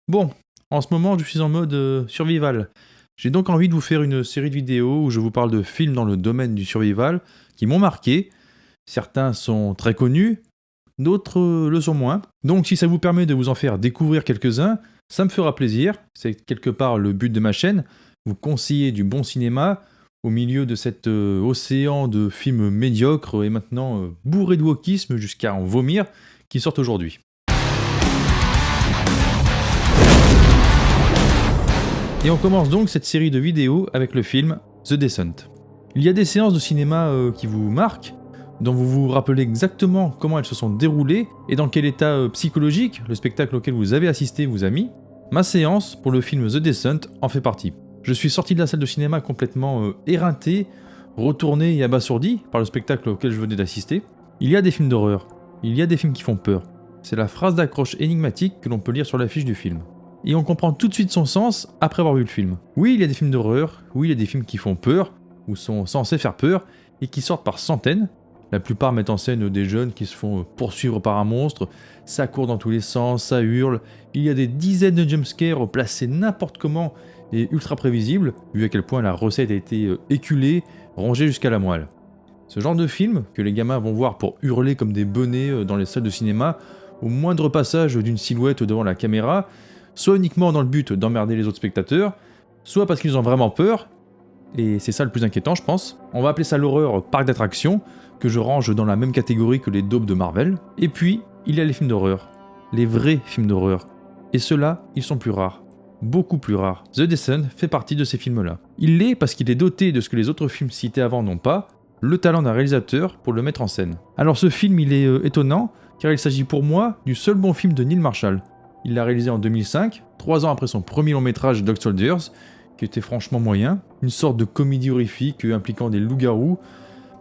Bon, en ce moment je suis en mode survival. J'ai donc envie de vous faire une série de vidéos où je vous parle de films dans le domaine du survival qui m'ont marqué. Certains sont très connus, d'autres le sont moins. Donc si ça vous permet de vous en faire découvrir quelques-uns, ça me fera plaisir. C'est quelque part le but de ma chaîne, vous conseiller du bon cinéma au milieu de cet océan de films médiocres et maintenant bourrés de wokisme jusqu'à en vomir qui sortent aujourd'hui. Et on commence donc cette série de vidéos avec le film The Descent. Il y a des séances de cinéma qui vous marquent, dont vous vous rappelez exactement comment elles se sont déroulées et dans quel état psychologique le spectacle auquel vous avez assisté vous a mis. Ma séance pour le film The Descent en fait partie. Je suis sorti de la salle de cinéma complètement éreinté, retourné et abasourdi par le spectacle auquel je venais d'assister. Il y a des films d'horreur, il y a des films qui font peur. C'est la phrase d'accroche énigmatique que l'on peut lire sur l'affiche du film. Et on comprend tout de suite son sens après avoir vu le film. Oui, il y a des films d'horreur, oui, il y a des films qui font peur, ou sont censés faire peur, et qui sortent par centaines. La plupart mettent en scène des jeunes qui se font poursuivre par un monstre, ça court dans tous les sens, ça hurle, il y a des dizaines de jumpscares placés n'importe comment et ultra prévisibles, vu à quel point la recette a été éculée, rongée jusqu'à la moelle. Ce genre de film, que les gamins vont voir pour hurler comme des benets dans les salles de cinéma, au moindre passage d'une silhouette devant la caméra, soit uniquement dans le but d'emmerder les autres spectateurs, soit parce qu'ils ont vraiment peur, et c'est ça le plus inquiétant je pense. On va appeler ça l'horreur parc d'attractions, que je range dans la même catégorie que les daubes de Marvel. Et puis, il y a les films d'horreur, les vrais films d'horreur. Et ceux-là, ils sont plus rares, beaucoup plus rares. The Descent fait partie de ces films-là. Il l'est parce qu'il est doté de ce que les autres films cités avant n'ont pas, le talent d'un réalisateur pour le mettre en scène. Alors ce film, il est étonnant, car il s'agit pour moi du seul bon film de Neil Marshall. Il l'a réalisé en 2005, 3 ans après son premier long métrage Dog Soldiers, qui était franchement moyen, une sorte de comédie horrifique impliquant des loups-garous.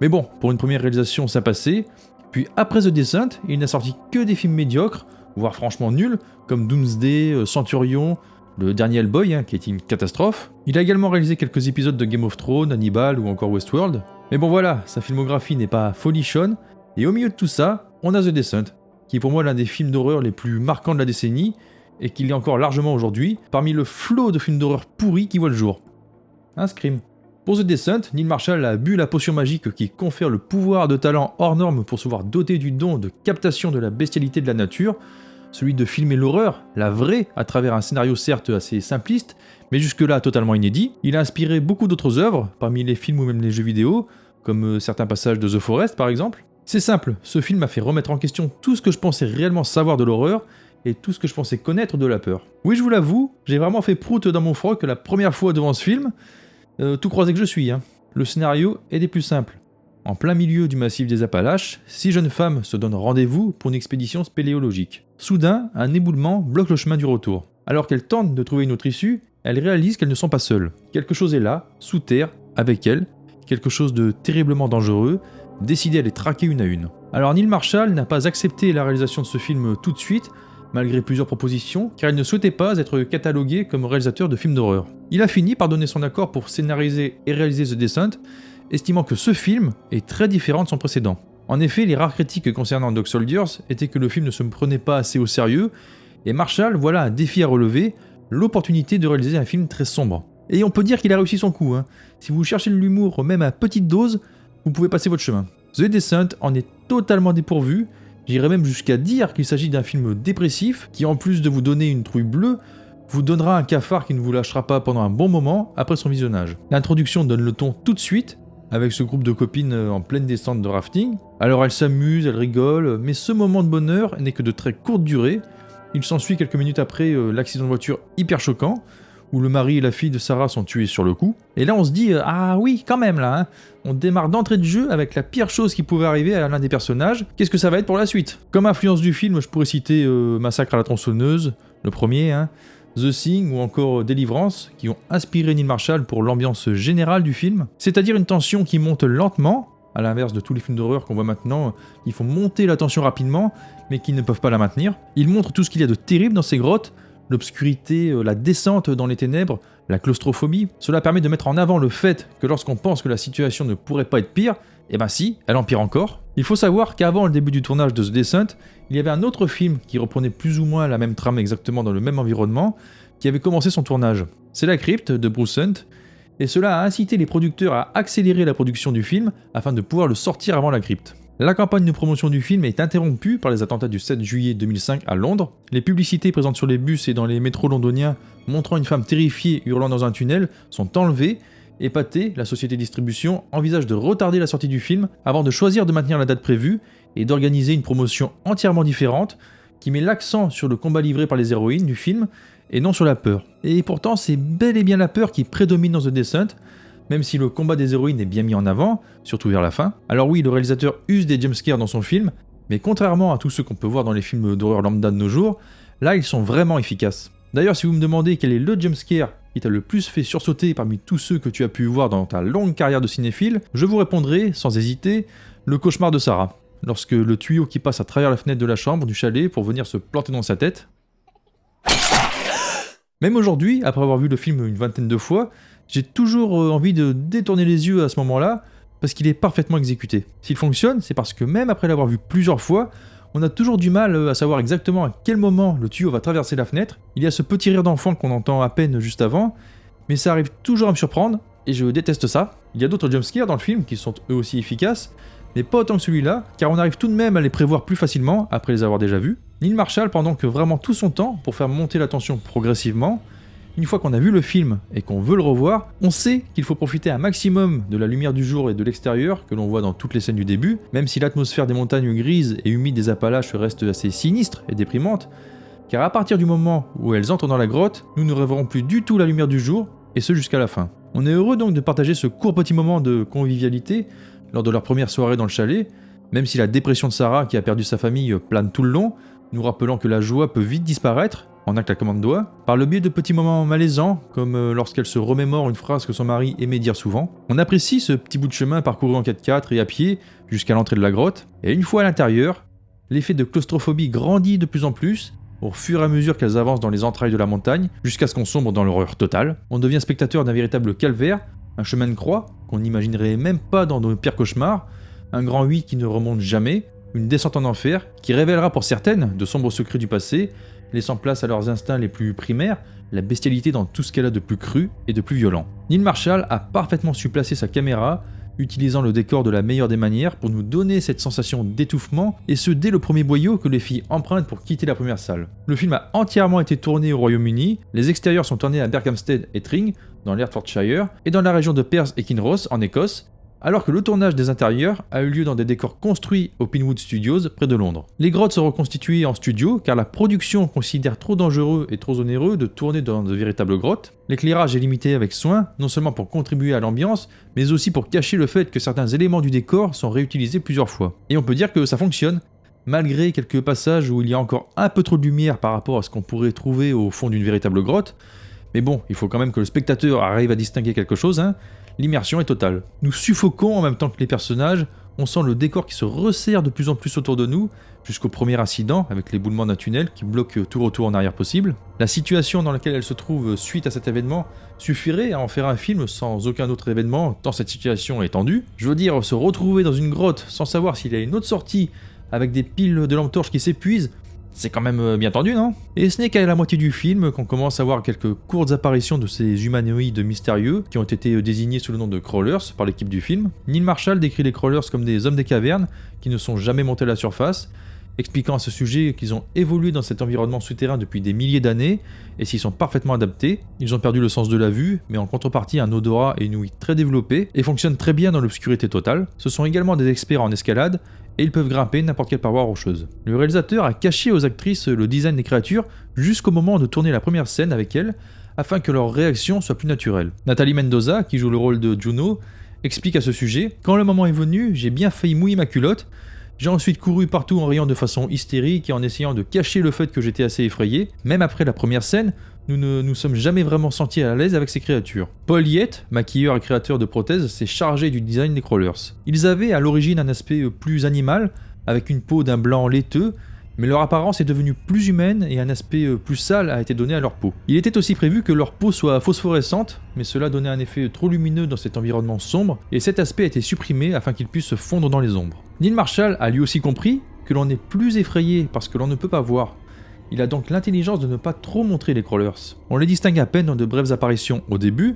Mais bon, pour une première réalisation, ça passait. Puis après The Descent, il n'a sorti que des films médiocres, voire franchement nuls, comme Doomsday, Centurion, le dernier Hellboy, qui était une catastrophe. Il a également réalisé quelques épisodes de Game of Thrones, Hannibal ou encore Westworld. Mais bon voilà, sa filmographie n'est pas folichonne, et au milieu de tout ça, on a The Descent, qui est pour moi l'un des films d'horreur les plus marquants de la décennie, et qui l'est encore largement aujourd'hui, parmi le flot de films d'horreur pourris qui voient le jour. Un Scream. Pour The Descent, Neil Marshall a bu la potion magique qui confère le pouvoir de talent hors norme pour se voir doté du don de captation de la bestialité de la nature, celui de filmer l'horreur, la vraie, à travers un scénario certes assez simpliste, mais jusque-là totalement inédit. Il a inspiré beaucoup d'autres œuvres, parmi les films ou même les jeux vidéo, comme certains passages de The Forest par exemple. C'est simple, ce film m'a fait remettre en question tout ce que je pensais réellement savoir de l'horreur, et tout ce que je pensais connaître de la peur. Oui, je vous l'avoue, j'ai vraiment fait prout dans mon froc la première fois devant ce film, tout croisé que je suis. Le scénario est des plus simples. En plein milieu du massif des Appalaches, 6 jeunes femmes se donnent rendez-vous pour une expédition spéléologique. Soudain, un éboulement bloque le chemin du retour. Alors qu'elles tentent de trouver une autre issue, elles réalisent qu'elles ne sont pas seules. Quelque chose est là, sous terre, avec elles, quelque chose de terriblement dangereux, décidé à les traquer une à une. Alors Neil Marshall n'a pas accepté la réalisation de ce film tout de suite, malgré plusieurs propositions, car il ne souhaitait pas être catalogué comme réalisateur de films d'horreur. Il a fini par donner son accord pour scénariser et réaliser The Descent, estimant que ce film est très différent de son précédent. En effet, les rares critiques concernant Dog Soldiers étaient que le film ne se prenait pas assez au sérieux, et Marshall voilà un défi à relever, l'opportunité de réaliser un film très sombre. Et on peut dire qu'il a réussi son coup. Si vous cherchez de l'humour même à petite dose, vous pouvez passer votre chemin. The Descent en est totalement dépourvu. J'irais même jusqu'à dire qu'il s'agit d'un film dépressif qui, en plus de vous donner une trouille bleue, vous donnera un cafard qui ne vous lâchera pas pendant un bon moment après son visionnage. L'introduction donne le ton tout de suite, avec ce groupe de copines en pleine descente de rafting. Alors elles s'amusent, elles rigolent, mais ce moment de bonheur n'est que de très courte durée. Il s'ensuit quelques minutes après l'accident de voiture hyper choquant, où le mari et la fille de Sarah sont tués sur le coup. Et là on se dit, ah oui, quand même là, on démarre d'entrée de jeu avec la pire chose qui pouvait arriver à l'un des personnages. Qu'est-ce que ça va être pour la suite? Comme influence du film, je pourrais citer Massacre à la tronçonneuse, le premier, The Thing ou encore Délivrance, qui ont inspiré Neil Marshall pour l'ambiance générale du film. C'est-à-dire une tension qui monte lentement, à l'inverse de tous les films d'horreur qu'on voit maintenant, qui font monter la tension rapidement, mais qui ne peuvent pas la maintenir. Il montre tout ce qu'il y a de terrible dans ces grottes, l'obscurité, la descente dans les ténèbres, la claustrophobie. Cela permet de mettre en avant le fait que lorsqu'on pense que la situation ne pourrait pas être pire, eh ben si, elle empire encore. Il faut savoir qu'avant le début du tournage de The Descent, il y avait un autre film qui reprenait plus ou moins la même trame exactement dans le même environnement, qui avait commencé son tournage. C'est La Crypte de Bruce Hunt, et cela a incité les producteurs à accélérer la production du film afin de pouvoir le sortir avant La Crypte. La campagne de promotion du film est interrompue par les attentats du 7 juillet 2005 à Londres. Les publicités présentes sur les bus et dans les métros londoniens montrant une femme terrifiée hurlant dans un tunnel sont enlevées. Et Pathé, la société de distribution, envisage de retarder la sortie du film avant de choisir de maintenir la date prévue et d'organiser une promotion entièrement différente qui met l'accent sur le combat livré par les héroïnes du film et non sur la peur. Et pourtant, c'est bel et bien la peur qui prédomine dans The Descent, même si le combat des héroïnes est bien mis en avant, surtout vers la fin. Alors oui, le réalisateur use des jumpscares dans son film, mais contrairement à tous ceux qu'on peut voir dans les films d'horreur lambda de nos jours, là ils sont vraiment efficaces. D'ailleurs, si vous me demandez quel est le jumpscare qui t'a le plus fait sursauter parmi tous ceux que tu as pu voir dans ta longue carrière de cinéphile, je vous répondrai, sans hésiter, le cauchemar de Sarah. Lorsque le tuyau qui passe à travers la fenêtre de la chambre du chalet pour venir se planter dans sa tête. Même aujourd'hui, après avoir vu le film une vingtaine de fois, j'ai toujours envie de détourner les yeux à ce moment-là, parce qu'il est parfaitement exécuté. S'il fonctionne, c'est parce que même après l'avoir vu plusieurs fois, on a toujours du mal à savoir exactement à quel moment le tuyau va traverser la fenêtre. Il y a ce petit rire d'enfant qu'on entend à peine juste avant, mais ça arrive toujours à me surprendre, et je déteste ça. Il y a d'autres jumpscares dans le film qui sont eux aussi efficaces, mais pas autant que celui-là, car on arrive tout de même à les prévoir plus facilement après les avoir déjà vus. Neil Marshall prend donc vraiment tout son temps pour faire monter la tension progressivement. Une fois qu'on a vu le film et qu'on veut le revoir, on sait qu'il faut profiter un maximum de la lumière du jour et de l'extérieur que l'on voit dans toutes les scènes du début, même si l'atmosphère des montagnes grises et humides des Appalaches reste assez sinistre et déprimante, car à partir du moment où elles entrent dans la grotte, nous ne reverrons plus du tout la lumière du jour, et ce jusqu'à la fin. On est heureux donc de partager ce court petit moment de convivialité lors de leur première soirée dans le chalet, même si la dépression de Sarah qui a perdu sa famille plane tout le long, nous rappelant que la joie peut vite disparaître, en un claquement de doigts, par le biais de petits moments malaisants, comme lorsqu'elle se remémore une phrase que son mari aimait dire souvent. On apprécie ce petit bout de chemin parcouru en 4x4 et à pied jusqu'à l'entrée de la grotte, et une fois à l'intérieur, l'effet de claustrophobie grandit de plus en plus, au fur et à mesure qu'elles avancent dans les entrailles de la montagne, jusqu'à ce qu'on sombre dans l'horreur totale. On devient spectateur d'un véritable calvaire, un chemin de croix qu'on n'imaginerait même pas dans nos pires cauchemars, un grand 8 qui ne remonte jamais, une descente en enfer qui révélera pour certaines de sombres secrets du passé, laissant place à leurs instincts les plus primaires, la bestialité dans tout ce qu'elle a de plus cru et de plus violent. Neil Marshall a parfaitement su placer sa caméra, utilisant le décor de la meilleure des manières pour nous donner cette sensation d'étouffement, et ce dès le premier boyau que les filles empruntent pour quitter la première salle. Le film a entièrement été tourné au Royaume-Uni, les extérieurs sont tournés à Berkhamsted et Tring, dans l'Hertfordshire, et dans la région de Perth et Kinross, en Écosse, alors que le tournage des intérieurs a eu lieu dans des décors construits au Pinewood Studios, près de Londres. Les grottes sont reconstituées en studio, car la production considère trop dangereux et trop onéreux de tourner dans de véritables grottes. L'éclairage est limité avec soin, non seulement pour contribuer à l'ambiance, mais aussi pour cacher le fait que certains éléments du décor sont réutilisés plusieurs fois. Et on peut dire que ça fonctionne, malgré quelques passages où il y a encore un peu trop de lumière par rapport à ce qu'on pourrait trouver au fond d'une véritable grotte. Mais bon, il faut quand même que le spectateur arrive à distinguer quelque chose, hein. L'immersion est totale. Nous suffoquons en même temps que les personnages, on sent le décor qui se resserre de plus en plus autour de nous, jusqu'au premier incident avec l'éboulement d'un tunnel qui bloque tout retour en arrière possible. La situation dans laquelle elle se trouve suite à cet événement suffirait à en faire un film sans aucun autre événement, tant cette situation est tendue. Je veux dire, se retrouver dans une grotte sans savoir s'il y a une autre sortie, avec des piles de lampes torches qui s'épuisent, c'est quand même bien tendu, non? Et ce n'est qu'à la moitié du film qu'on commence à voir quelques courtes apparitions de ces humanoïdes mystérieux qui ont été désignés sous le nom de Crawlers par l'équipe du film. Neil Marshall décrit les Crawlers comme des hommes des cavernes qui ne sont jamais montés à la surface, expliquant à ce sujet qu'ils ont évolué dans cet environnement souterrain depuis des milliers d'années et s'y sont parfaitement adaptés. Ils ont perdu le sens de la vue, mais en contrepartie un odorat et une ouïe très développés et fonctionnent très bien dans l'obscurité totale. Ce sont également des experts en escalade et ils peuvent grimper n'importe quelle paroi rocheuse. Le réalisateur a caché aux actrices le design des créatures jusqu'au moment de tourner la première scène avec elles, afin que leur réaction soit plus naturelle. Nathalie Mendoza, qui joue le rôle de Juno, explique à ce sujet « Quand le moment est venu, j'ai bien failli mouiller ma culotte. J'ai ensuite couru partout en riant de façon hystérique et en essayant de cacher le fait que j'étais assez effrayé. Même après la première scène, nous ne nous sommes jamais vraiment sentis à l'aise avec ces créatures. » Paul Yett, maquilleur et créateur de prothèses, s'est chargé du design des Crawlers. Ils avaient à l'origine un aspect plus animal, avec une peau d'un blanc laiteux, mais leur apparence est devenue plus humaine et un aspect plus sale a été donné à leur peau. Il était aussi prévu que leur peau soit phosphorescente, mais cela donnait un effet trop lumineux dans cet environnement sombre, et cet aspect a été supprimé afin qu'ils puissent se fondre dans les ombres. Neil Marshall a lui aussi compris que l'on est plus effrayé parce que l'on ne peut pas voir. Il a donc l'intelligence de ne pas trop montrer les crawlers. On les distingue à peine dans de brèves apparitions au début,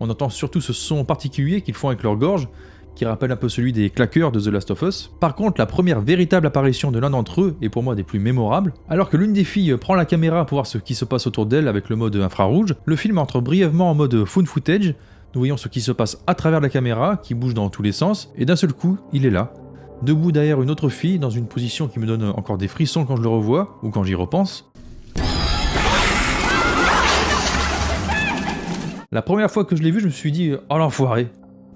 on entend surtout ce son particulier qu'ils font avec leur gorge, qui rappelle un peu celui des claqueurs de The Last of Us. Par contre, la première véritable apparition de l'un d'entre eux est pour moi des plus mémorables. Alors que l'une des filles prend la caméra pour voir ce qui se passe autour d'elle avec le mode infrarouge, le film entre brièvement en mode found footage, nous voyons ce qui se passe à travers la caméra, qui bouge dans tous les sens, et d'un seul coup, il est là, debout derrière une autre fille, dans une position qui me donne encore des frissons quand je le revois, ou quand j'y repense. La première fois que je l'ai vu, je me suis dit « Oh l'enfoiré !»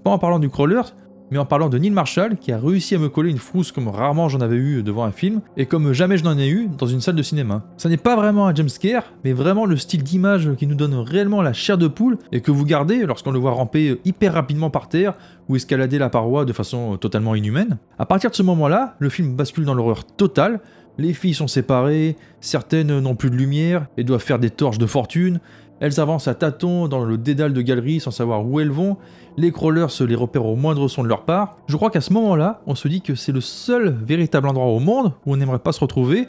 Pas en parlant du crawler, mais en parlant de Neil Marshall qui a réussi à me coller une frousse comme rarement j'en avais eu devant un film, et comme jamais je n'en ai eu dans une salle de cinéma. Ça n'est pas vraiment un jumpscare, mais vraiment le style d'image qui nous donne réellement la chair de poule, et que vous gardez lorsqu'on le voit ramper hyper rapidement par terre, ou escalader la paroi de façon totalement inhumaine. À partir de ce moment-là, le film bascule dans l'horreur totale, les filles sont séparées, certaines n'ont plus de lumière, et doivent faire des torches de fortune, elles avancent à tâtons dans le dédale de galeries sans savoir où elles vont, les crawlers se les repèrent au moindre son de leur part. Je crois qu'à ce moment-là, on se dit que c'est le seul véritable endroit au monde où on n'aimerait pas se retrouver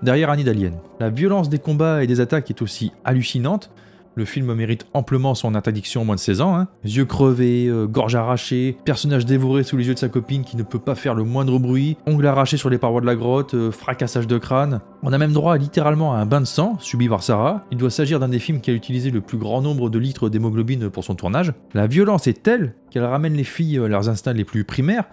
derrière un nid d'aliens. La violence des combats et des attaques est aussi hallucinante. Le film mérite amplement son interdiction au moins de 16 ans. Yeux crevés, gorge arrachée, personnage dévoré sous les yeux de sa copine qui ne peut pas faire le moindre bruit, ongles arrachés sur les parois de la grotte, fracassage de crâne. On a même droit littéralement à un bain de sang subi par Sarah. Il doit s'agir d'un des films qui a utilisé le plus grand nombre de litres d'hémoglobine pour son tournage. La violence est telle qu'elle ramène les filles à leurs instincts les plus primaires,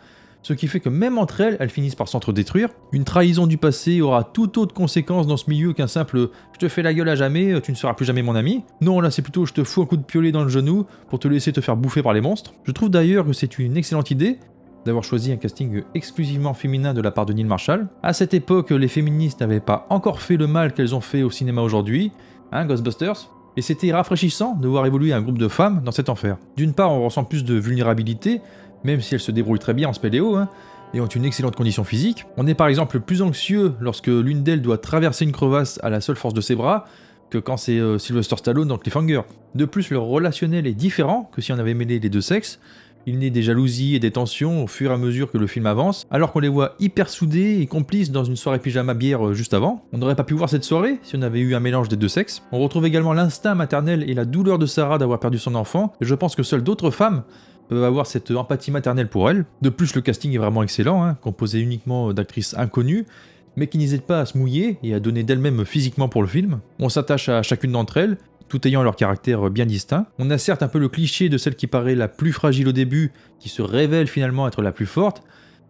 ce qui fait que même entre elles, elles finissent par s'entre-détruire. Une trahison du passé aura tout autre conséquence dans ce milieu qu'un simple « je te fais la gueule à jamais, tu ne seras plus jamais mon ami ». Non, là c'est plutôt « je te fous un coup de piolet dans le genou pour te laisser te faire bouffer par les monstres ». Je trouve d'ailleurs que c'est une excellente idée d'avoir choisi un casting exclusivement féminin de la part de Neil Marshall. À cette époque, les féministes n'avaient pas encore fait le mal qu'elles ont fait au cinéma aujourd'hui, Ghostbusters. Et c'était rafraîchissant de voir évoluer un groupe de femmes dans cet enfer. D'une part, on ressent plus de vulnérabilité, même si elles se débrouillent très bien en spéléo, et ont une excellente condition physique. On est par exemple plus anxieux lorsque l'une d'elles doit traverser une crevasse à la seule force de ses bras, que quand c'est Sylvester Stallone dans Cliffhanger. De plus, leur relationnel est différent que si on avait mêlé les deux sexes. Il naît des jalousies et des tensions au fur et à mesure que le film avance, alors qu'on les voit hyper soudés et complices dans une soirée pyjama bière juste avant. On n'aurait pas pu voir cette soirée si on avait eu un mélange des deux sexes. On retrouve également l'instinct maternel et la douleur de Sarah d'avoir perdu son enfant, et je pense que seules d'autres femmes peuvent avoir cette empathie maternelle pour elle. De plus, le casting est vraiment excellent, composé uniquement d'actrices inconnues, mais qui n'hésitent pas à se mouiller et à donner d'elles-mêmes physiquement pour le film. On s'attache à chacune d'entre elles, tout ayant leur caractère bien distinct. On a certes un peu le cliché de celle qui paraît la plus fragile au début, qui se révèle finalement être la plus forte,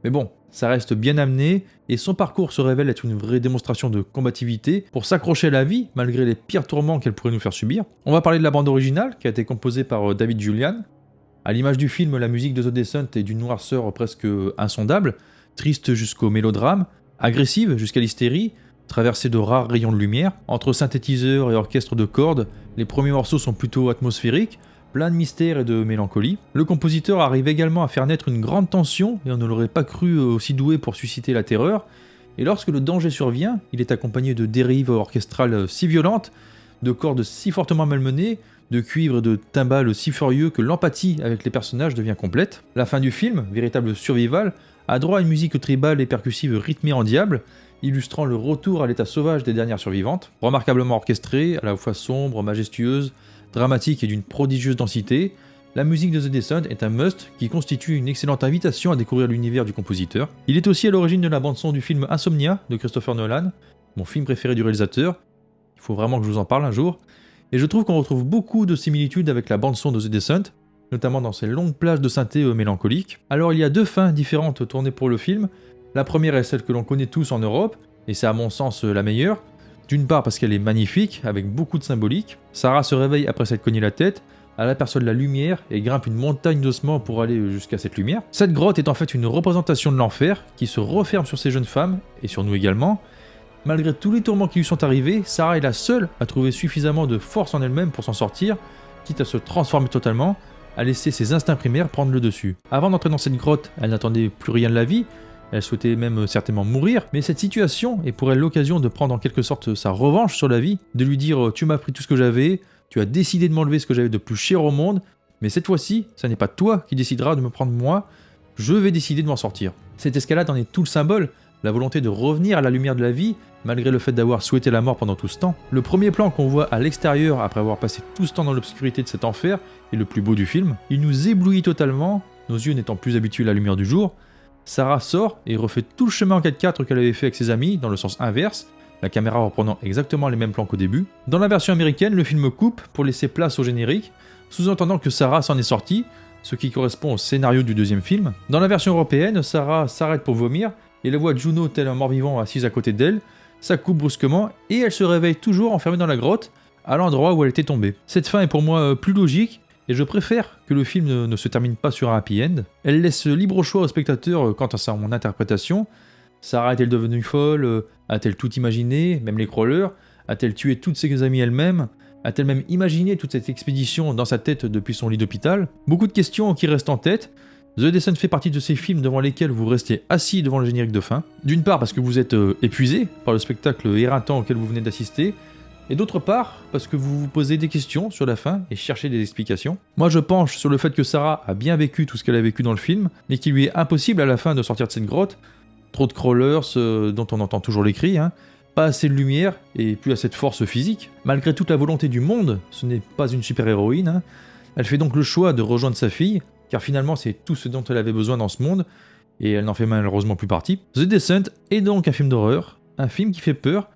mais bon, ça reste bien amené, et son parcours se révèle être une vraie démonstration de combativité pour s'accrocher à la vie, malgré les pires tourments qu'elle pourrait nous faire subir. On va parler de la bande originale, qui a été composée par David Julian. À l'image du film, la musique de The Descent est d'une noirceur presque insondable, triste jusqu'au mélodrame, agressive jusqu'à l'hystérie, traversée de rares rayons de lumière. Entre synthétiseurs et orchestre de cordes, les premiers morceaux sont plutôt atmosphériques, plein de mystère et de mélancolie. Le compositeur arrive également à faire naître une grande tension, et on ne l'aurait pas cru aussi doué pour susciter la terreur. Et lorsque le danger survient, il est accompagné de dérives orchestrales si violentes, de cordes si fortement malmenées, de cuivre et de timbales si furieux que l'empathie avec les personnages devient complète. La fin du film, véritable survival, a droit à une musique tribale et percussive rythmée en diable, illustrant le retour à l'état sauvage des dernières survivantes. Remarquablement orchestrée, à la fois sombre, majestueuse, dramatique et d'une prodigieuse densité, la musique de The Descent est un must qui constitue une excellente invitation à découvrir l'univers du compositeur. Il est aussi à l'origine de la bande-son du film Insomnia de Christopher Nolan, mon film préféré du réalisateur. Il faut vraiment que je vous en parle un jour. Et je trouve qu'on retrouve beaucoup de similitudes avec la bande-son de The Descent, notamment dans ces longues plages de synthé mélancoliques. Alors il y a deux fins différentes tournées pour le film. La première est celle que l'on connaît tous en Europe, et c'est à mon sens la meilleure. D'une part parce qu'elle est magnifique, avec beaucoup de symbolique. Sarah se réveille après s'être cogné la tête, elle aperçoit de la lumière et grimpe une montagne d'ossements pour aller jusqu'à cette lumière. Cette grotte est en fait une représentation de l'enfer qui se referme sur ces jeunes femmes, et sur nous également. Malgré tous les tourments qui lui sont arrivés, Sarah est la seule à trouver suffisamment de force en elle-même pour s'en sortir, quitte à se transformer totalement, à laisser ses instincts primaires prendre le dessus. Avant d'entrer dans cette grotte, elle n'attendait plus rien de la vie, elle souhaitait même certainement mourir, mais cette situation est pour elle l'occasion de prendre en quelque sorte sa revanche sur la vie, de lui dire tu m'as pris tout ce que j'avais, tu as décidé de m'enlever ce que j'avais de plus cher au monde, mais cette fois-ci, ça n'est pas toi qui décideras de me prendre moi, je vais décider de m'en sortir. Cette escalade en est tout le symbole, la volonté de revenir à la lumière de la vie, malgré le fait d'avoir souhaité la mort pendant tout ce temps. Le premier plan qu'on voit à l'extérieur après avoir passé tout ce temps dans l'obscurité de cet enfer est le plus beau du film. Il nous éblouit totalement, nos yeux n'étant plus habitués à la lumière du jour. Sarah sort et refait tout le chemin en 4x4 qu'elle avait fait avec ses amis, dans le sens inverse, la caméra reprenant exactement les mêmes plans qu'au début. Dans la version américaine, le film coupe pour laisser place au générique, sous-entendant que Sarah s'en est sortie, ce qui correspond au scénario du deuxième film. Dans la version européenne, Sarah s'arrête pour vomir, et la voit Juno tel un mort-vivant assise à côté d'elle, ça coupe brusquement, et elle se réveille toujours enfermée dans la grotte, à l'endroit où elle était tombée. Cette fin est pour moi plus logique, et je préfère que le film ne se termine pas sur un happy end. Elle laisse libre choix au spectateur quant à son interprétation. Sarah est-elle devenue folle? A-t-elle tout imaginé, même les crawlers? A-t-elle tué toutes ses amies elle-même? A-t-elle même imaginé toute cette expédition dans sa tête depuis son lit d'hôpital? Beaucoup de questions qui restent en tête. The Descent fait partie de ces films devant lesquels vous restez assis devant le générique de fin. D'une part parce que vous êtes épuisé par le spectacle éreintant auquel vous venez d'assister, et d'autre part parce que vous vous posez des questions sur la fin et cherchez des explications. Moi je penche sur le fait que Sarah a bien vécu tout ce qu'elle a vécu dans le film, mais qu'il lui est impossible à la fin de sortir de cette grotte. Trop de crawlers dont on entend toujours les cris, pas assez de lumière et plus assez de force physique. Malgré toute la volonté du monde, ce n'est pas une super-héroïne. Elle fait donc le choix de rejoindre sa fille, car finalement c'est tout ce dont elle avait besoin dans ce monde, et elle n'en fait malheureusement plus partie. The Descent est donc un film d'horreur, un film qui fait peur,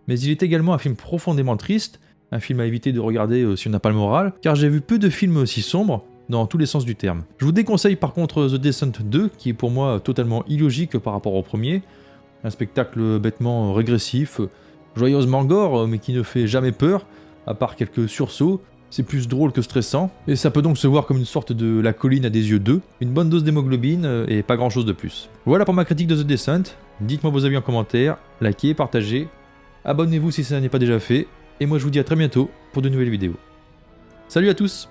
mais il est également un film profondément triste, un film à éviter de regarder si on n'a pas le moral, car j'ai vu peu de films aussi sombres, dans tous les sens du terme. Je vous déconseille par contre The Descent 2, qui est pour moi totalement illogique par rapport au premier, un spectacle bêtement régressif, joyeusement gore, mais qui ne fait jamais peur, à part quelques sursauts. C'est plus drôle que stressant, et ça peut donc se voir comme une sorte de La Colline à des yeux 2, une bonne dose d'hémoglobine et pas grand chose de plus. Voilà pour ma critique de The Descent, dites-moi vos avis en commentaire, likez, partagez, abonnez-vous si ça n'est pas déjà fait, et moi je vous dis à très bientôt pour de nouvelles vidéos. Salut à tous!